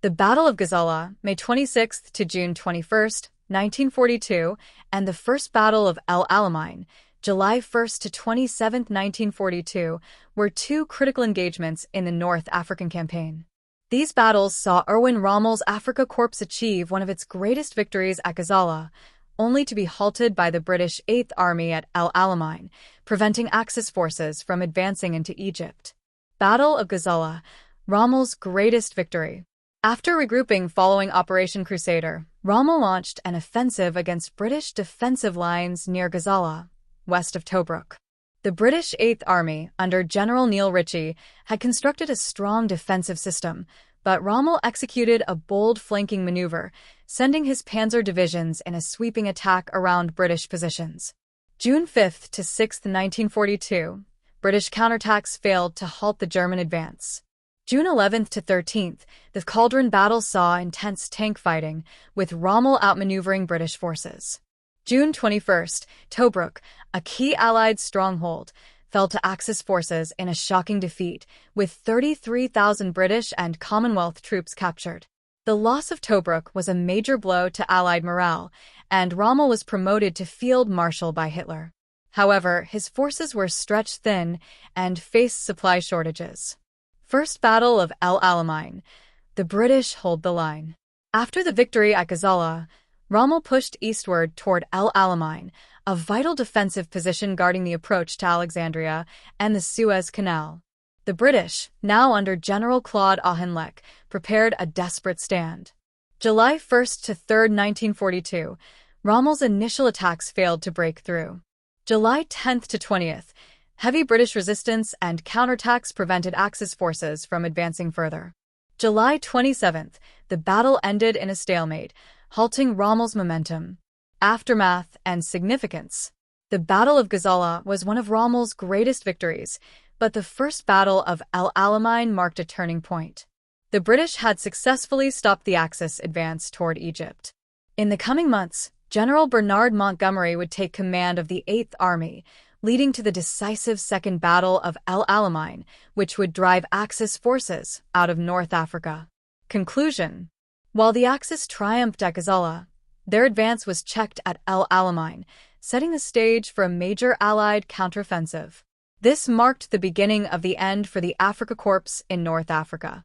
The Battle of Gazala, May 26th to June 21st, 1942, and the First Battle of El Alamein, July 1st to 27th, 1942, were two critical engagements in the North African campaign. These battles saw Erwin Rommel's Afrika Korps achieve one of its greatest victories at Gazala, only to be halted by the British Eighth Army at El Alamein, preventing Axis forces from advancing into Egypt. Battle of Gazala, Rommel's greatest victory. After regrouping following Operation Crusader, Rommel launched an offensive against British defensive lines near Gazala, west of Tobruk. The British Eighth Army, under General Neil Ritchie, had constructed a strong defensive system, but Rommel executed a bold flanking maneuver, sending his panzer divisions in a sweeping attack around British positions. June 5th to 6th, 1942, British counterattacks failed to halt the German advance. June 11th to 13th, the Cauldron Battle saw intense tank fighting, with Rommel outmaneuvering British forces. June 21st, Tobruk, a key Allied stronghold, fell to Axis forces in a shocking defeat, with 33,000 British and Commonwealth troops captured. The loss of Tobruk was a major blow to Allied morale, and Rommel was promoted to Field Marshal by Hitler. However, his forces were stretched thin and faced supply shortages. First Battle of El Alamein. The British hold the line. After the victory at Gazala, Rommel pushed eastward toward El Alamein, a vital defensive position guarding the approach to Alexandria and the Suez Canal. The British, now under General Claude Auchinleck, prepared a desperate stand. July 1st to 3rd, 1942, Rommel's initial attacks failed to break through. July 10th to 20th, heavy British resistance and counterattacks prevented Axis forces from advancing further. July 27th, the battle ended in a stalemate, halting Rommel's momentum. Aftermath and significance. The Battle of Gazala was one of Rommel's greatest victories, but the First Battle of El Alamein marked a turning point. The British had successfully stopped the Axis advance toward Egypt. In the coming months, General Bernard Montgomery would take command of the Eighth Army, leading to the decisive Second Battle of El Alamein, which would drive Axis forces out of North Africa. Conclusion. While the Axis triumphed at Gazala, their advance was checked at El Alamein, setting the stage for a major Allied counteroffensive. This marked the beginning of the end for the Afrika Korps in North Africa.